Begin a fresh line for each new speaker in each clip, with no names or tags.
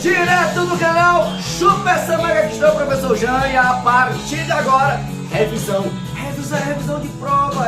Direto do canal Super Samaga, que estou o professor Jean, e a partir de agora, revisão de prova.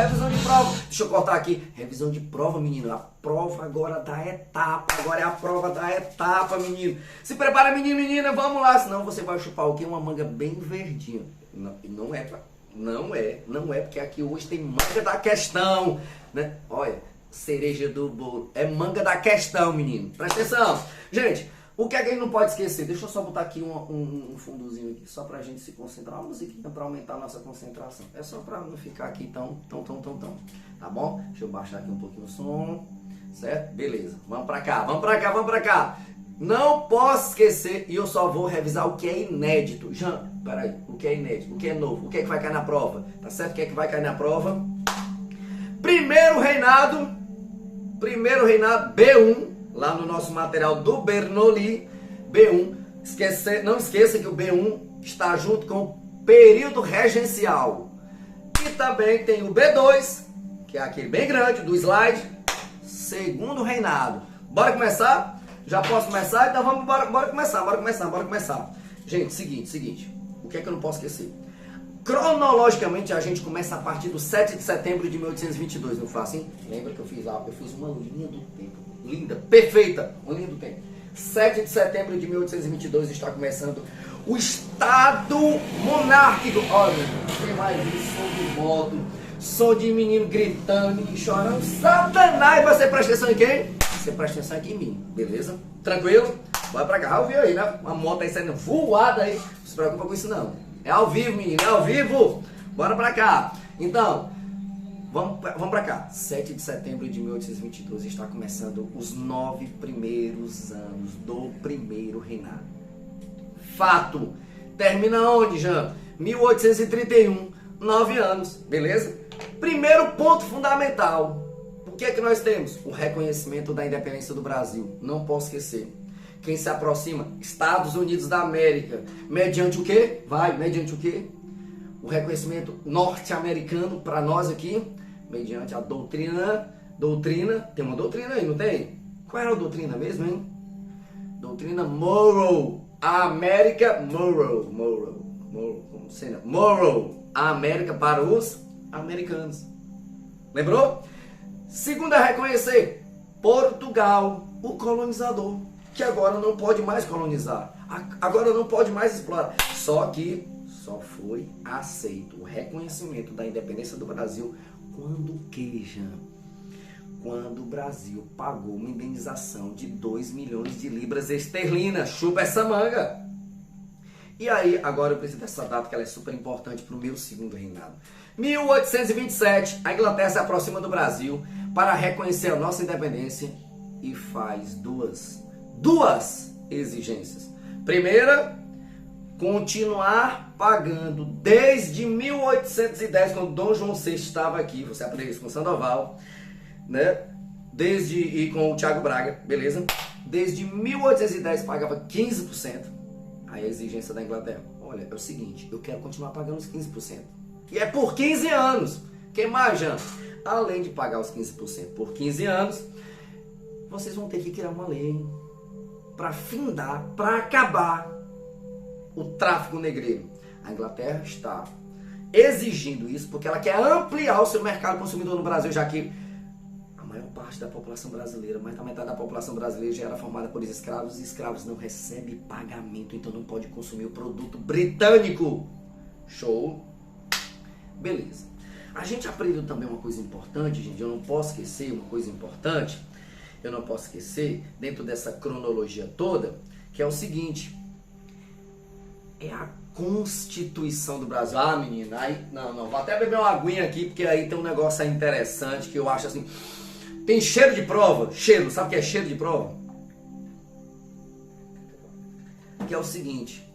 Deixa eu cortar aqui, revisão de prova, menino. A prova agora da etapa, agora é a prova da etapa, menino. Se prepara, menino, menina, vamos lá, senão você vai chupar o quê? Uma manga bem verdinha. Não é, porque aqui hoje tem manga da questão, né? Olha, cereja do bolo, é manga da questão, menino. Presta atenção. Gente, o que é que a gente não pode esquecer? Deixa eu só botar aqui um fundozinho aqui, só pra gente se concentrar, uma musiquinha pra aumentar a nossa concentração. É só pra não ficar aqui tão, tá bom? Deixa eu baixar aqui um pouquinho o som, certo? Beleza, vamos pra cá. Não posso esquecer, e eu só vou revisar o que é inédito. Jean, peraí, o que é inédito, o que é novo, o que é que vai cair na prova? Tá certo? O que é que vai cair na prova? Primeiro reinado B1, lá no nosso material do Bernoulli, B1. Não esqueça que o B1 está junto com o período regencial. E também tem o B2, que é aquele bem grande do slide, segundo reinado. Bora começar? Já posso começar? Então vamos bora começar. Gente, seguinte, o que é que eu não posso esquecer? Cronologicamente a gente começa a partir do 7 de setembro de 1822, não foi assim? Lembra que eu fiz uma linha do tempo, linda, perfeita, uma linha do tempo. 7 de setembro de 1822 está começando o Estado monárquico. Olha, tem mais isso, som de moto, som de menino gritando e chorando. Satanás, você presta atenção em quem? Você presta atenção aqui em mim, beleza? Tranquilo? Bora pra cá, ouviu aí, né? Uma moto aí saindo voada aí. Não se preocupa com isso não. É ao vivo, menino, é ao vivo. Bora pra cá. Então, vamos pra cá. 7 de setembro de 1822 está começando os 9 primeiros anos do primeiro reinado. Fato. Termina onde, Jean? 1831. 9 anos, beleza? Primeiro ponto fundamental. O que é que nós temos? O reconhecimento da independência do Brasil. Não posso esquecer. Quem se aproxima? Estados Unidos da América. Mediante o quê? Mediante o quê? O reconhecimento norte-americano para nós aqui. Mediante a doutrina. Tem uma doutrina aí, não tem? Qual era a doutrina mesmo, hein? Doutrina Monroe. A América Monroe. Como sei, né? Monroe. A América para os americanos. Lembrou? Segundo a reconhecer, Portugal, o colonizador, que agora não pode mais colonizar, agora não pode mais explorar. Só que só foi aceito o reconhecimento da independência do Brasil quando o Brasil pagou uma indenização de 2 milhões de libras esterlinas. Chupa essa manga! E aí, agora eu preciso dessa data que ela é super importante para o meu segundo reinado. 1827, a Inglaterra se aproxima do Brasil para reconhecer a nossa independência e faz duas exigências. Primeira, continuar pagando desde 1810, quando Dom João VI estava aqui, você aprendeu isso com Sandoval, né? E com o Thiago Braga, beleza? Desde 1810 pagava 15%. Aí a exigência da Inglaterra, olha, é o seguinte, eu quero continuar pagando os 15%. E é por 15 anos. Quem mais, Jean? Além de pagar os 15% por 15 anos, vocês vão ter que criar uma lei para findar, para acabar o tráfico negreiro. A Inglaterra está exigindo isso porque ela quer ampliar o seu mercado consumidor no Brasil, já que a maior parte da população brasileira, mais da metade da população brasileira já era formada por escravos, e escravos não recebem pagamento, então não pode consumir o produto britânico. Show? Beleza. A gente aprendeu também uma coisa importante, gente, eu não posso esquecer uma coisa importante, dentro dessa cronologia toda, que é o seguinte, é a Constituição do Brasil. Ah, menina, aí, não, vou até beber uma aguinha aqui, porque aí tem um negócio aí interessante, que eu acho assim, tem cheiro de prova, sabe o que é cheiro de prova? Que é o seguinte,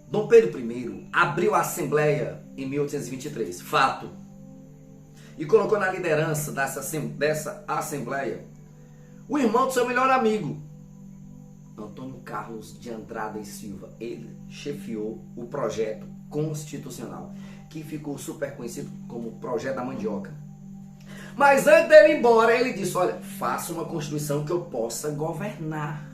Dom Pedro I abriu a Assembleia em 1823, fato, e colocou na liderança dessa Assembleia o irmão do seu melhor amigo, Antônio Carlos de Andrada e Silva. Ele chefiou o projeto constitucional, que ficou super conhecido como Projeto da Mandioca. Mas antes dele ir embora, ele disse, olha, faça uma Constituição que eu possa governar.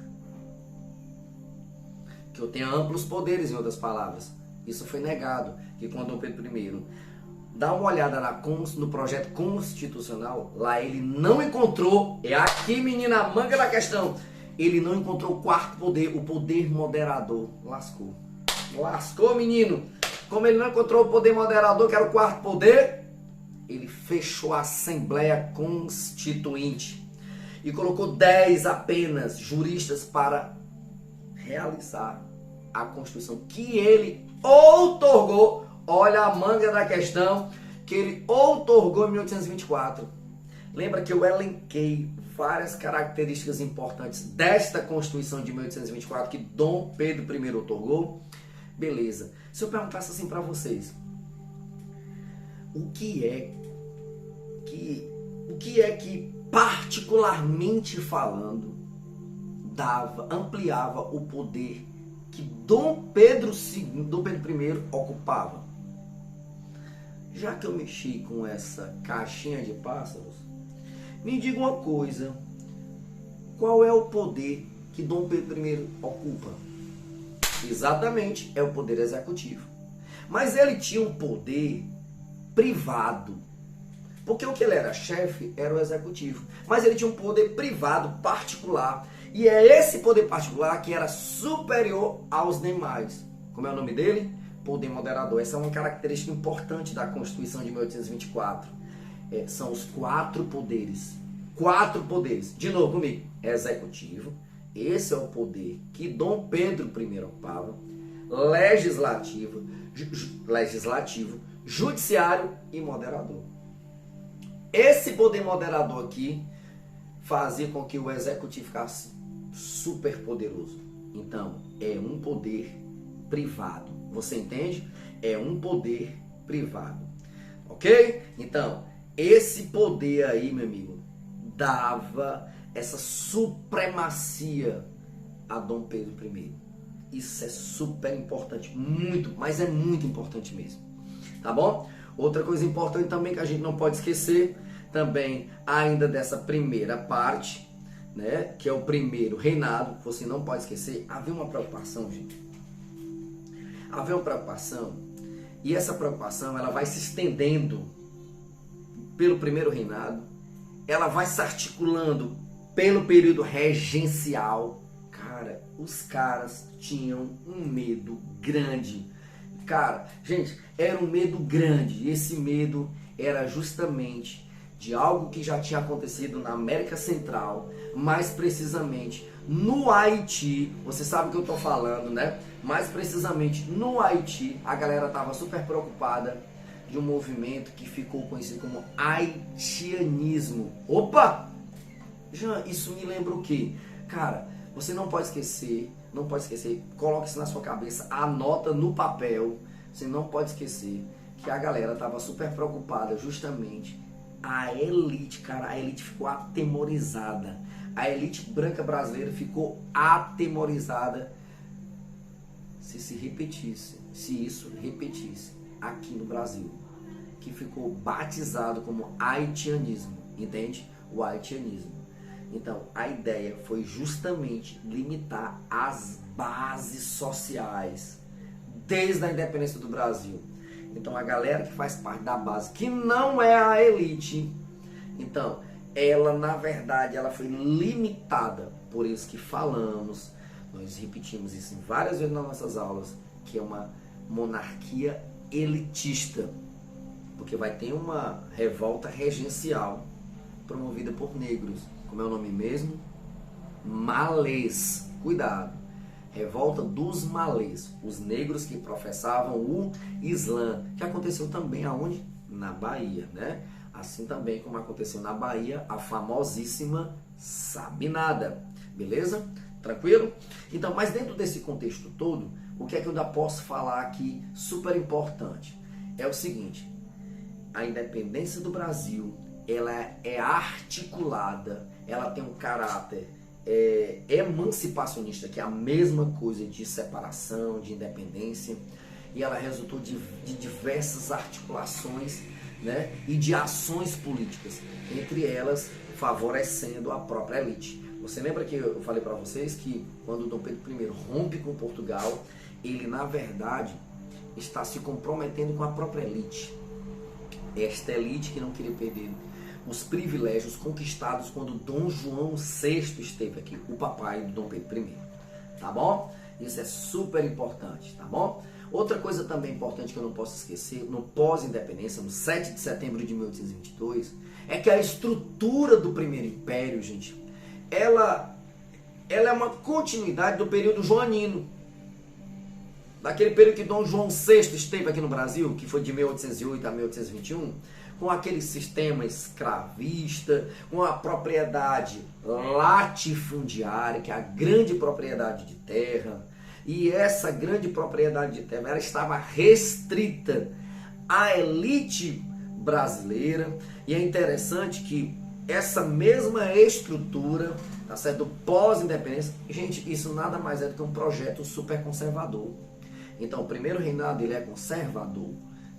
que eu tenha amplos poderes, em outras palavras. Isso foi negado, que quando Dom Pedro I dá uma olhada no projeto constitucional, lá ele não encontrou, é aqui, menina, a manga da questão, ele não encontrou o quarto poder, o poder moderador. Lascou. Lascou, menino. Como ele não encontrou o poder moderador, que era o quarto poder, ele fechou a Assembleia Constituinte e colocou 10 apenas juristas para realizar a Constituição que ele outorgou. Olha a manga da questão, que ele outorgou em 1824. Lembra que eu elenquei várias características importantes desta Constituição de 1824 que Dom Pedro I outorgou? Beleza. Se eu perguntasse assim para vocês, o que é que particularmente falando ampliava o poder que Dom Pedro I ocupava? Já que eu mexi com essa caixinha de pássaros, me diga uma coisa, qual é o poder que Dom Pedro I ocupa? Exatamente, é o poder executivo. Mas ele tinha um poder privado, porque o que ele era chefe era o executivo, mas ele tinha um poder privado, particular, e é esse poder particular que era superior aos demais. Como é o nome dele? Poder moderador. Essa é uma característica importante da Constituição de 1824. São os 4 poderes. 4 poderes. De novo comigo. Executivo. Esse é o poder que Dom Pedro I ocupava. Legislativo, judiciário e moderador. Esse poder moderador aqui fazia com que o executivo ficasse super poderoso. Então, é um poder privado. Você entende? É um poder privado. Ok? Então, esse poder aí, meu amigo, dava essa supremacia a Dom Pedro I. Isso é super importante. Muito, mas é muito importante mesmo. Tá bom? Outra coisa importante também que a gente não pode esquecer, também ainda dessa primeira parte, né, que é o primeiro reinado, você não pode esquecer, havia uma preocupação, gente. Havia uma preocupação, e essa preocupação ela vai se estendendo pelo primeiro reinado, ela vai se articulando pelo período regencial. Cara, os caras tinham um medo grande. Cara, gente, era um medo grande. E esse medo era justamente de algo que já tinha acontecido na América Central, mais precisamente no Haiti. Você sabe o que eu tô falando, né? Mais precisamente no Haiti, a galera tava super preocupada de um movimento que ficou conhecido como haitianismo. Opa! Já, isso me lembra o quê? Cara, você não pode esquecer, coloque isso na sua cabeça, anota no papel, você não pode esquecer que a galera estava super preocupada, justamente a elite, cara, a elite ficou atemorizada, a elite branca brasileira ficou atemorizada se isso repetisse aqui no Brasil, que ficou batizado como haitianismo, entende? O haitianismo. Então, a ideia foi justamente limitar as bases sociais desde a independência do Brasil. Então, a galera que faz parte da base, que não é a elite, então, ela, na verdade, ela foi limitada. Por isso que falamos, nós repetimos isso várias vezes nas nossas aulas, que é uma monarquia elitista. Porque vai ter uma revolta regencial promovida por negros. Como é o nome mesmo? Malês. Cuidado. Revolta dos malês. Os negros que professavam o Islã. Que aconteceu também aonde? Na Bahia, né? Assim também como aconteceu na Bahia, a famosíssima Sabinada. Beleza? Tranquilo? Então, mas dentro desse contexto todo, o que é que eu ainda posso falar aqui super importante? É o seguinte, a independência do Brasil, ela é articulada, ela tem um caráter emancipacionista, que é a mesma coisa de separação, de independência, e ela resultou de diversas articulações, né, e de ações políticas, entre elas favorecendo a própria elite. Você lembra que eu falei para vocês que quando Dom Pedro I rompe com Portugal, ele na verdade está se comprometendo com a própria elite. Esta elite que não queria perder os privilégios conquistados quando Dom João VI esteve aqui, o papai do Dom Pedro I. Tá bom? Isso é super importante, tá bom? Outra coisa também importante que eu não posso esquecer, no pós-independência, no 7 de setembro de 1822, é que a estrutura do Primeiro Império, gente, ela é uma continuidade do período joanino. Daquele período que Dom João VI esteve aqui no Brasil, que foi de 1808 a 1821, com aquele sistema escravista, com a propriedade latifundiária, que é a grande propriedade de terra, e essa grande propriedade de terra ela estava restrita à elite brasileira, e é interessante que essa mesma estrutura, tá certo, pós-independência, gente, isso nada mais é do que um projeto super conservador. Então, o primeiro reinado ele é conservador,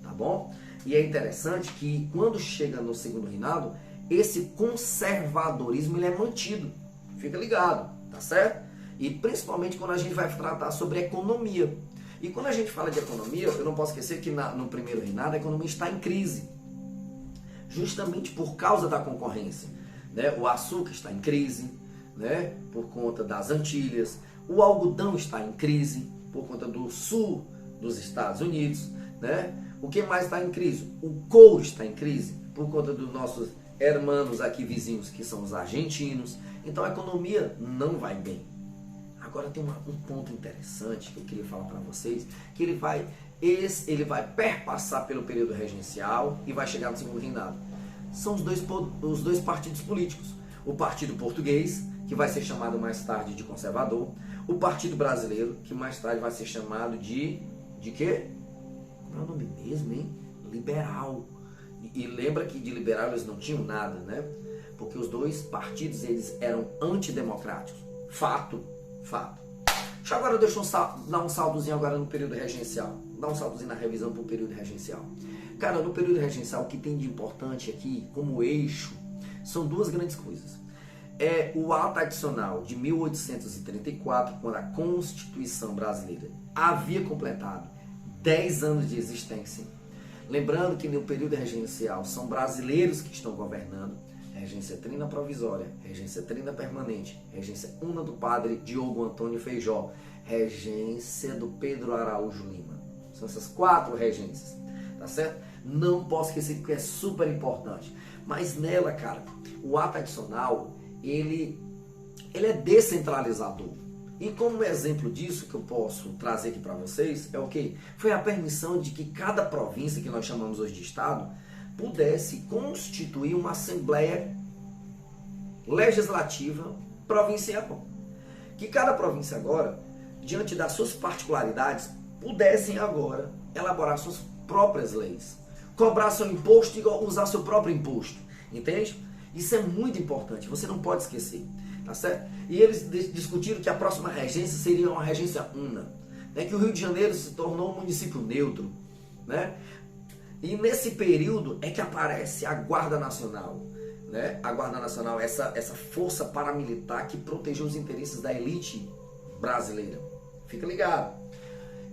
tá bom? E é interessante que quando chega no segundo reinado, esse conservadorismo ele é mantido. Fica ligado, tá certo? E principalmente quando a gente vai tratar sobre economia. E quando a gente fala de economia, eu não posso esquecer que no primeiro reinado a economia está em crise. Justamente por causa da concorrência, né? O açúcar está em crise, né? Por conta das Antilhas. O algodão está em crise por conta do sul dos Estados Unidos, né? O que mais está em crise? O couro está em crise por conta dos nossos hermanos aqui vizinhos, que são os argentinos. Então a economia não vai bem. Agora tem um ponto interessante que eu queria falar para vocês, que ele vai perpassar pelo período regencial e vai chegar no segundo reinado. São os dois partidos políticos. O Partido Português, que vai ser chamado mais tarde de conservador. O Partido Brasileiro, que mais tarde vai ser chamado de quê? Como é o nome mesmo, hein? Liberal. E lembra que de liberal eles não tinham nada, né? Porque os dois partidos eles eram antidemocráticos. Fato. Agora deixa eu dar um saldozinho agora no período regencial. Dar um saldozinho na revisão para o período regencial. Cara, no período regencial o que tem de importante aqui, como eixo, são duas grandes coisas. É o ato adicional de 1834, quando a Constituição Brasileira havia completado 10 anos de existência. Lembrando que no período regencial são brasileiros que estão governando. Regência trina provisória, regência trina permanente, regência una do padre Diogo Antônio Feijó, regência do Pedro Araújo Lima. São essas 4 regências, tá certo? Não posso esquecer porque é super importante. Mas nela, cara, o ato adicional, ele é descentralizador. E como exemplo disso que eu posso trazer aqui para vocês, é o quê? Foi a permissão de que cada província, que nós chamamos hoje de estado, pudesse constituir uma assembleia legislativa provincial. Que cada província agora, diante das suas particularidades, pudessem agora elaborar suas próprias leis, cobrar seu imposto e usar seu próprio imposto, entende? Isso é muito importante, você não pode esquecer, tá certo? E eles discutiram que a próxima regência seria uma regência una, né? Que o Rio de Janeiro se tornou um município neutro, né? E nesse período é que aparece a Guarda Nacional, né? A Guarda Nacional, essa força paramilitar que protegeu os interesses da elite brasileira. Fica ligado.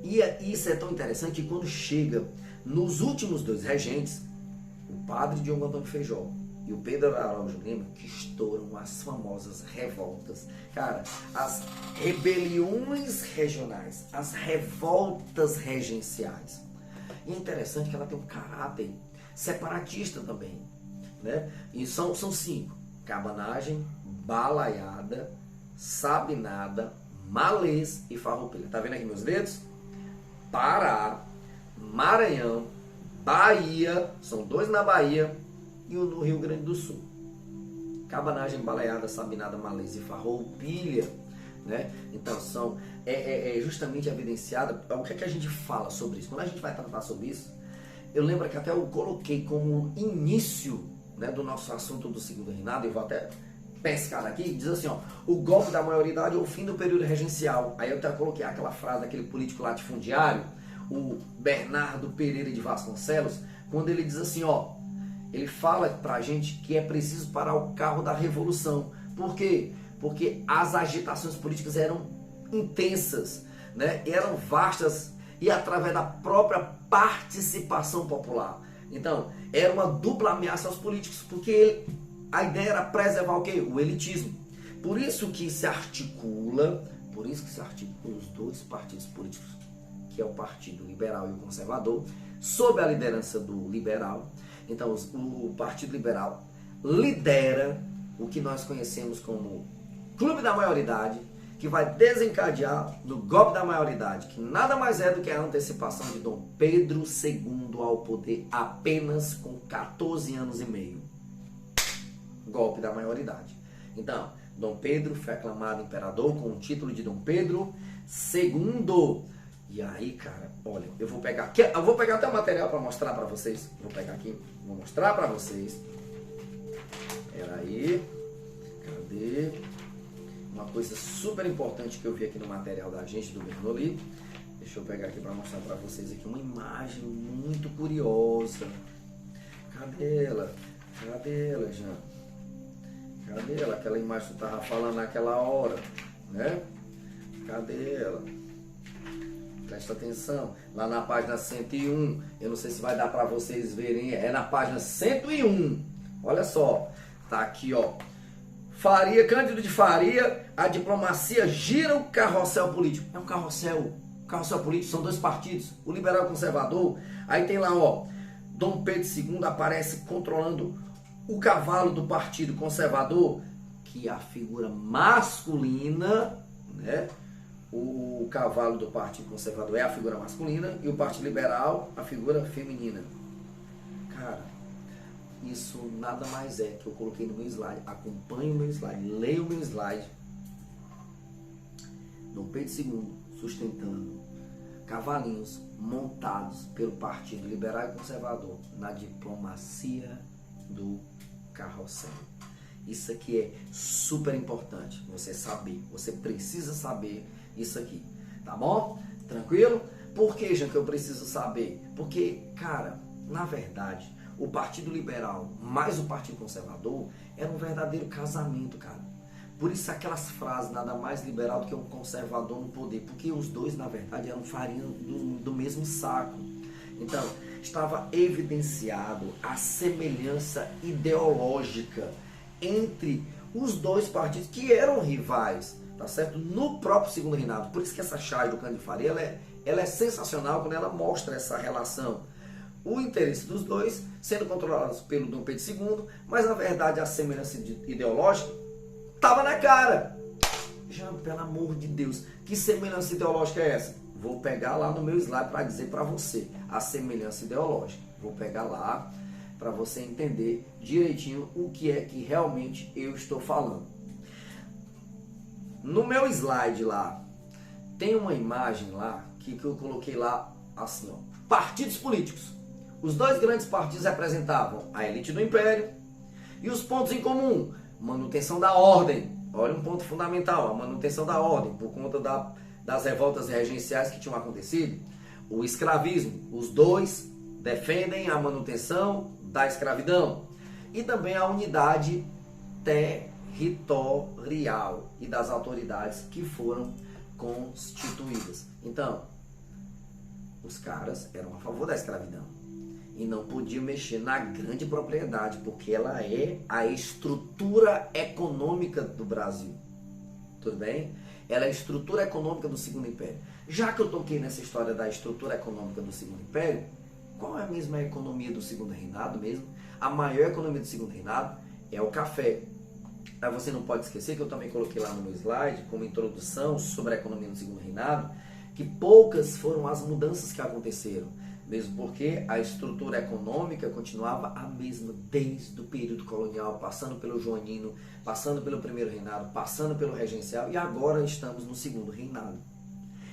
E isso é tão interessante que quando chega nos últimos 2 regentes, o padre Diogo Antônio Feijó e o Pedro Araújo Lima, que estouram as famosas revoltas. Cara, as rebeliões regionais, as revoltas regenciais. E é interessante que ela tem um caráter separatista também, né? E são 5. Cabanagem, Balaiada, Sabinada, Malês e Farroupilha. Tá vendo aqui meus dedos? Pará, Maranhão, Bahia, são 2 na Bahia e um no Rio Grande do Sul. Cabanagem, Balaiada, Sabinada, Malês e Farroupilha, né? Então são justamente evidenciada. O que é que a gente fala sobre isso? Quando a gente vai tratar sobre isso, eu lembro que até eu coloquei como início, né, do nosso assunto do segundo reinado, eu vou até pescar aqui, diz assim, ó, o golpe da maioridade ou o fim do período regencial. Aí eu até coloquei aquela frase daquele político latifundiário, o Bernardo Pereira de Vasconcelos, quando ele diz assim, ó, ele fala pra gente que é preciso parar o carro da revolução. Por quê? porque as agitações políticas eram intensas, né? Eram vastas e através da própria participação popular. Então, era uma dupla ameaça aos políticos, porque a ideia era preservar o quê? O elitismo. Por isso que se articula os dois partidos políticos, que é o Partido Liberal e o Conservador, sob a liderança do liberal. Então, o Partido Liberal lidera o que nós conhecemos como Clube da Maioridade, que vai desencadear no golpe da maioridade, que nada mais é do que a antecipação de Dom Pedro II ao poder apenas com 14 anos e meio. Golpe da maioridade. Então, Dom Pedro foi aclamado imperador com o título de Dom Pedro II. E aí, cara, olha, eu vou pegar até o material para mostrar para vocês. Vou pegar aqui, vou mostrar para vocês. Peraí, cadê? Uma coisa super importante que eu vi aqui no material da gente, do Bernoulli. Deixa eu pegar aqui para mostrar para vocês aqui uma imagem muito curiosa. Cadê ela? Cadê ela, Jean? Cadê ela? Aquela imagem que tu estava falando naquela hora, né? Cadê ela? Presta atenção. Lá na página 101, eu não sei se vai dar para vocês verem, é na página 101. Olha só, tá aqui, ó. Faria, Cândido de Faria, a diplomacia gira o carrossel político. É um carrossel político, são dois partidos, o liberal e o conservador. Aí tem lá, ó, Dom Pedro II aparece controlando o cavalo do partido conservador, que é a figura masculina, né? O cavalo do partido conservador é a figura masculina e o partido liberal a figura feminina. Cara, isso nada mais é que eu coloquei no meu slide. Acompanhe o meu slide, leia o meu slide. Dom Pedro II sustentando cavalinhos montados pelo Partido Liberal e Conservador na diplomacia do carrossel. Isso aqui é super importante você saber. Você precisa saber isso aqui, tá bom? Tranquilo? Por que, Jean, que eu preciso saber? Porque, cara, na verdade, o Partido Liberal mais o Partido Conservador era um verdadeiro casamento, cara. Por isso aquelas frases, nada mais liberal do que um conservador no poder, porque os dois, na verdade, eram farinha do mesmo saco. Então, estava evidenciado a semelhança ideológica entre os dois partidos que eram rivais, tá certo? No próprio segundo reinado. Por isso que essa charge do Cândido de Faria, ela é sensacional quando ela mostra essa relação. O interesse dos dois sendo controlados pelo Dom Pedro II, mas na verdade a semelhança ideológica estava na cara. Já, pelo amor de Deus, que semelhança ideológica é essa? Vou pegar lá no meu slide para dizer para você a semelhança ideológica. Vou pegar lá para você entender direitinho o que é que realmente eu estou falando. No meu slide lá, tem uma imagem lá que eu coloquei lá assim, ó, partidos políticos. Os dois grandes partidos representavam a elite do império e os pontos em comum, manutenção da ordem. Olha um ponto fundamental, a manutenção da ordem, por conta das revoltas regenciais que tinham acontecido. O escravismo, os dois defendem a manutenção da escravidão e também a unidade territorial e das autoridades que foram constituídas. Então, os caras eram a favor da escravidão e não podiam mexer na grande propriedade, porque ela é a estrutura econômica do Brasil. Tudo bem? Ela é a estrutura econômica do Segundo Império. Já que eu toquei nessa história da estrutura econômica do Segundo Império, qual é a mesma economia do Segundo Reinado mesmo? A maior economia do Segundo Reinado é o café. Mas você não pode esquecer que eu também coloquei lá no meu slide, como introdução sobre a economia do Segundo Reinado, que poucas foram as mudanças que aconteceram, mesmo porque a estrutura econômica continuava a mesma desde o período colonial, passando pelo joanino, passando pelo primeiro reinado, passando pelo regencial e agora estamos no segundo reinado.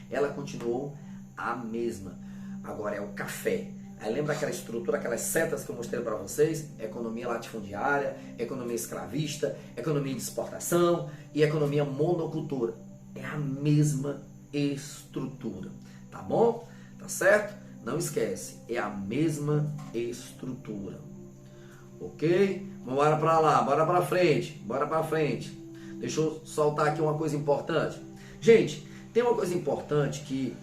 Ela continuou a mesma. Agora é o café. Aí lembra aquela estrutura, aquelas setas que eu mostrei para vocês? Economia latifundiária, economia escravista, economia de exportação e economia monocultura. É a mesma estrutura, tá bom? Tá certo? Não esquece, é a mesma estrutura. Ok? Bora para lá, bora para frente, bora para frente. Deixa eu soltar aqui uma coisa importante. Gente, tem uma coisa importante que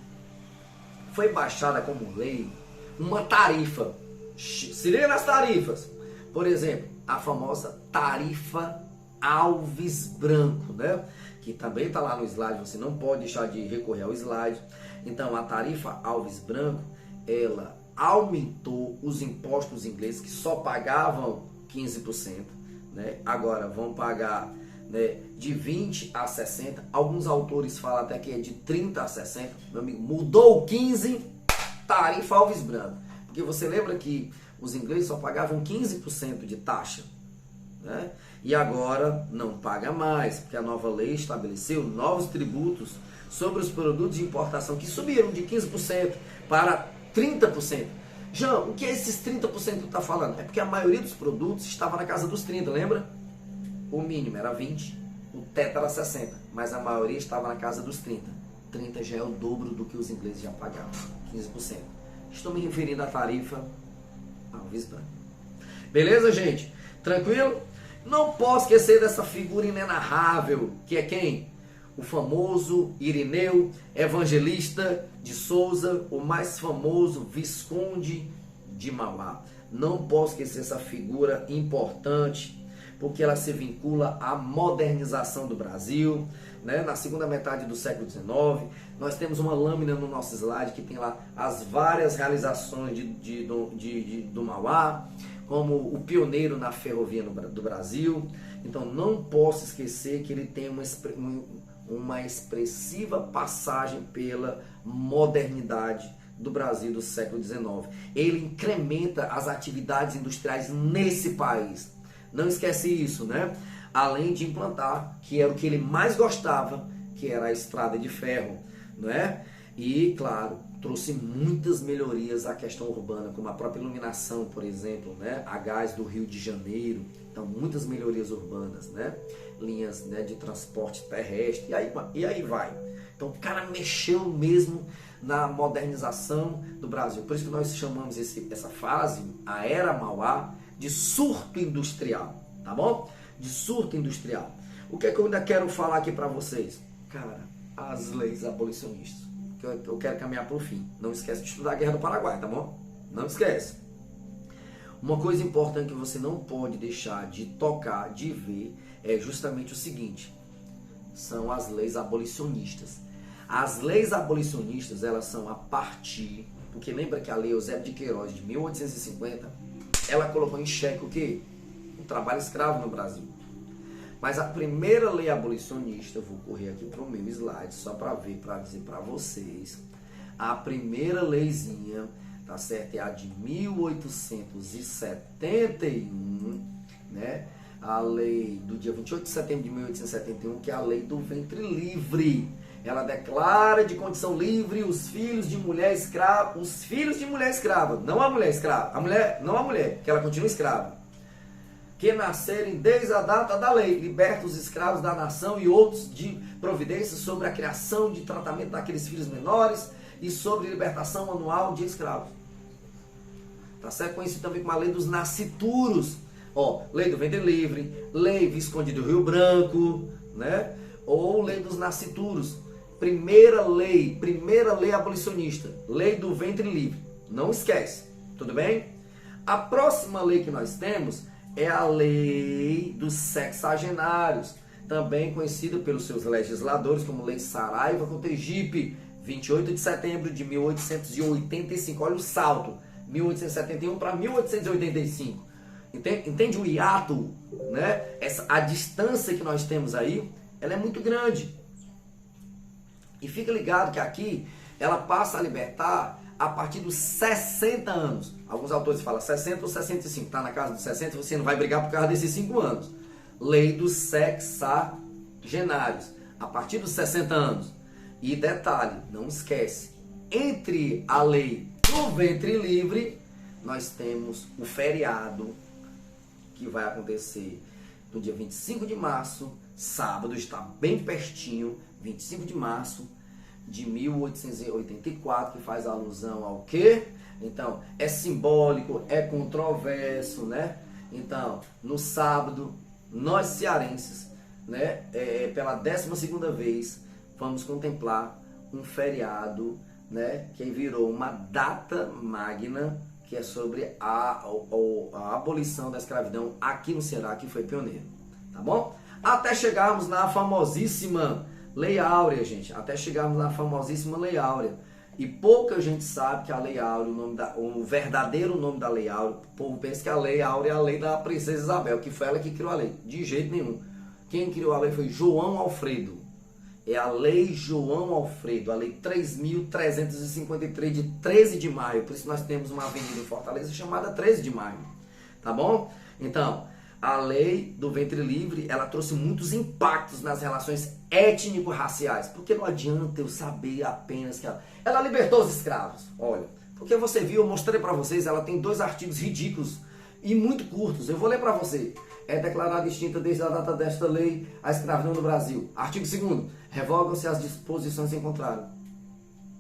foi baixada como lei, uma tarifa. Se liga nas tarifas. Por exemplo, a famosa tarifa Alves Branco, né? Que também está lá no slide, você não pode deixar de recorrer ao slide. Então, a tarifa Alves Branco, ela aumentou os impostos ingleses que só pagavam 15%, né? Agora vão pagar, né, de 20 a 60. Alguns autores falam até que é de 30 a 60. Meu amigo, mudou o 15, tarifa Alves Branco. Porque você lembra que os ingleses só pagavam 15% de taxa, né? E agora não paga mais, porque a nova lei estabeleceu novos tributos sobre os produtos de importação que subiram de 15% para 30%. Jean, o que é esses 30% que tu está falando? É porque a maioria dos produtos estava na casa dos 30%, lembra? O mínimo era 20%, o teto era 60%, mas a maioria estava na casa dos 30%. 30% já é o dobro do que os ingleses já pagavam, 15%. Estou me referindo à tarifa Alves Branco. Beleza, gente? Tranquilo? Não posso esquecer dessa figura inenarrável, que é quem? O famoso Irineu Evangelista de Souza, o mais famoso Visconde de Mauá. Não posso esquecer essa figura importante, porque ela se vincula à modernização do Brasil, né? Na segunda metade do século XIX. Nós temos uma lâmina no nosso slide que tem lá as várias realizações do Mauá, como o pioneiro na ferrovia do Brasil. Então não posso esquecer que ele tem uma expressiva passagem pela modernidade do Brasil do século XIX. Ele incrementa as atividades industriais nesse país. Não esquece isso, né? Além de implantar, que era o que ele mais gostava, que era a estrada de ferro, não é? E, claro, trouxe muitas melhorias à questão urbana, como a própria iluminação, por exemplo, né? A gás do Rio de Janeiro. Então, muitas melhorias urbanas, né? Linhas, né, de transporte terrestre, e aí vai. Então, o cara mexeu mesmo na modernização do Brasil. Por isso que nós chamamos essa fase, a Era Mauá, de surto industrial, tá bom? De surto industrial. O que é que eu ainda quero falar aqui para vocês? Cara, as leis abolicionistas. Que eu quero caminhar para o fim. Não esquece de estudar a Guerra do Paraguai, tá bom? Não esquece. Uma coisa importante que você não pode deixar de tocar, de ver, é justamente o seguinte. São as leis abolicionistas. As leis abolicionistas, elas são a partir... Porque lembra que a lei Eusébio de Queiroz, de 1850, ela colocou em xeque o quê? O trabalho escravo no Brasil. Mas a primeira lei abolicionista, eu vou correr aqui para o meu slide, só para ver, para dizer para vocês. A primeira leizinha, tá certo? É a de 1871, né? A lei do dia 28 de setembro de 1871, que é a lei do ventre livre. Ela declara de condição livre os filhos de mulher escrava, não a mulher escrava, não a mulher, que ela continua escrava, que nascerem desde a data da lei, liberta os escravos da nação e outros de providências sobre a criação de tratamento daqueles filhos menores e sobre libertação anual de escravos. Tá certo? Conhecido também como a lei dos nascituros. Ó, lei do ventre livre, lei Visconde do Rio Branco, né? Ou lei dos nascituros. Primeira lei abolicionista, lei do ventre livre. Não esquece, tudo bem? A próxima lei que nós temos é a lei dos sexagenários, também conhecida pelos seus legisladores como Lei Saraiva Cotegipe, 28 de setembro de 1885. Olha o salto, 1871 para 1885. Entende o hiato, né? A distância que nós temos aí, ela é muito grande. E fica ligado que aqui ela passa a libertar a partir dos 60 anos. Alguns autores falam 60 ou 65. Está na casa dos 60, você não vai brigar por causa desses 5 anos. Lei dos sexagenários. A partir dos 60 anos. E detalhe, não esquece. Entre a lei do ventre livre, nós temos o feriado que vai acontecer no dia 25 de março, sábado, está bem pertinho, 25 de março de 1884, que faz alusão ao quê? Então, é simbólico, é controverso, né? Então, no sábado, nós cearenses né, pela 12ª vez, vamos contemplar um feriado, né, que virou uma data magna, que é sobre a abolição da escravidão aqui no Ceará, que foi pioneiro, tá bom? Até chegarmos na famosíssima Lei Áurea, gente, até chegarmos na famosíssima Lei Áurea. E pouca gente sabe que a Lei Áurea, o verdadeiro nome da Lei Áurea, o povo pensa que a Lei Áurea é a lei da princesa Isabel, que foi ela que criou a lei. De jeito nenhum. Quem criou a lei foi João Alfredo. É a Lei João Alfredo, a Lei 3.353 de 13 de maio. Por isso nós temos uma avenida em Fortaleza chamada 13 de maio. Tá bom? Então, a lei do ventre livre, ela trouxe muitos impactos nas relações étnico-raciais. Porque não adianta eu saber apenas que ela libertou os escravos. Olha, porque você viu, eu mostrei para vocês, ela tem 2 artigos ridículos e muito curtos. Eu vou ler para você. É declarada extinta desde a data desta lei a escravidão no Brasil. Artigo 2º. Revogam-se as disposições em contrário.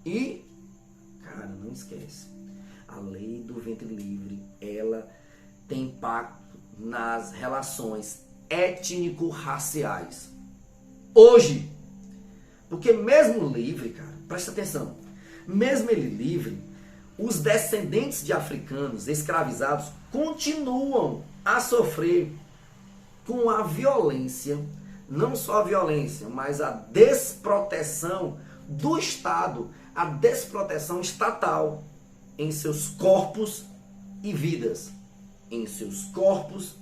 E, cara, não esquece. A lei do ventre livre, ela tem impacto nas relações étnico-raciais. Hoje. Porque mesmo livre, cara, presta atenção. Mesmo ele livre, os descendentes de africanos escravizados continuam a sofrer com a violência, não só a violência, mas a desproteção do Estado, a desproteção estatal em seus corpos e vidas. Em seus corpos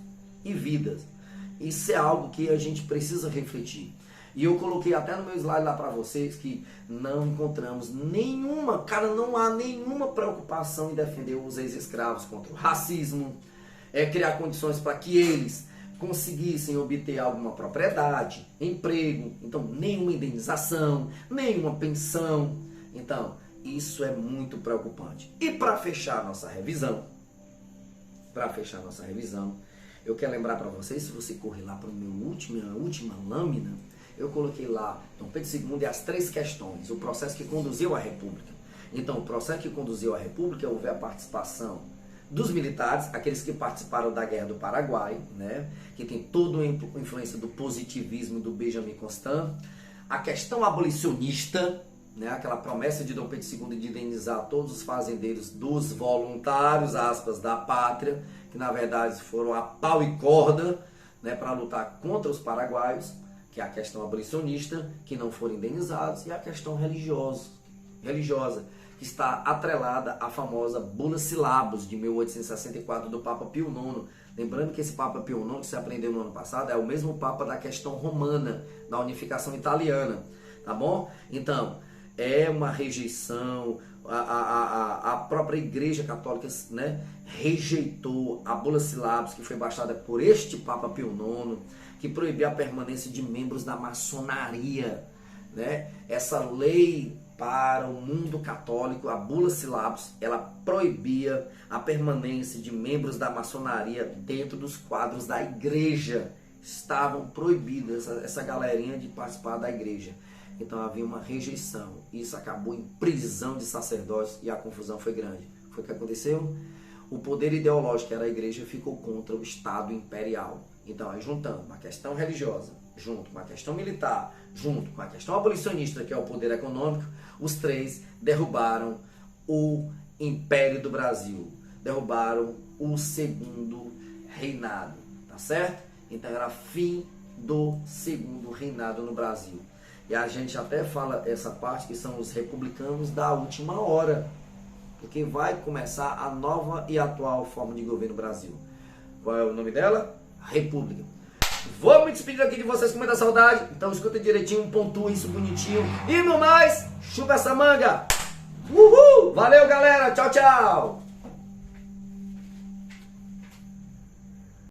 e vidas. Isso é algo que a gente precisa refletir. E eu coloquei até no meu slide lá para vocês que não encontramos nenhuma, cara, não há nenhuma preocupação em defender os ex-escravos contra o racismo, criar condições para que eles conseguissem obter alguma propriedade, emprego, então nenhuma indenização, nenhuma pensão. Então, isso é muito preocupante. E para fechar nossa revisão, eu quero lembrar para vocês, se você correr lá para minha última lâmina, eu coloquei lá Dom Pedro II e as 3 questões, o processo que conduziu à República. Então, o processo que conduziu à República houve a participação dos militares, aqueles que participaram da Guerra do Paraguai, né, que tem toda a influência do positivismo do Benjamin Constant, a questão abolicionista, né, aquela promessa de Dom Pedro II de indenizar todos os fazendeiros dos voluntários, aspas, da pátria, que na verdade foram a pau e corda, né, para lutar contra os paraguaios, que é a questão abolicionista, que não foram indenizados, e a questão religiosa, que está atrelada à famosa Bula Syllabus de 1864 do Papa Pio IX. Lembrando que esse Papa Pio IX, que se aprendeu no ano passado, é o mesmo Papa da questão romana, da unificação italiana, tá bom? Então, é uma rejeição, a própria Igreja Católica, né, rejeitou a Bula Syllabus, que foi baixada por este Papa Pio IX, que proibia a permanência de membros da maçonaria, né? Essa lei para o mundo católico, a Bula Syllabus, ela proibia a permanência de membros da maçonaria dentro dos quadros da igreja. Estavam proibidos essa galerinha de participar da igreja. Então havia uma rejeição. Isso acabou em prisão de sacerdotes e a confusão foi grande. Foi o que aconteceu? O poder ideológico, que era a igreja, ficou contra o Estado imperial. Então, aí, juntando uma questão religiosa, junto com a questão militar, junto com a questão abolicionista, que é o poder econômico, os 3 derrubaram o Império do Brasil. Derrubaram o segundo reinado. Tá certo? Então, era fim do segundo reinado no Brasil. E a gente até fala essa parte que são os republicanos da última hora, porque vai começar a nova e atual forma de governo no Brasil. Qual é o nome dela? República. Vou me despedir aqui de vocês com muita saudade, então escuta direitinho, pontua isso bonitinho. E no mais, chupa essa manga! Uhul! Valeu, galera! Tchau, tchau!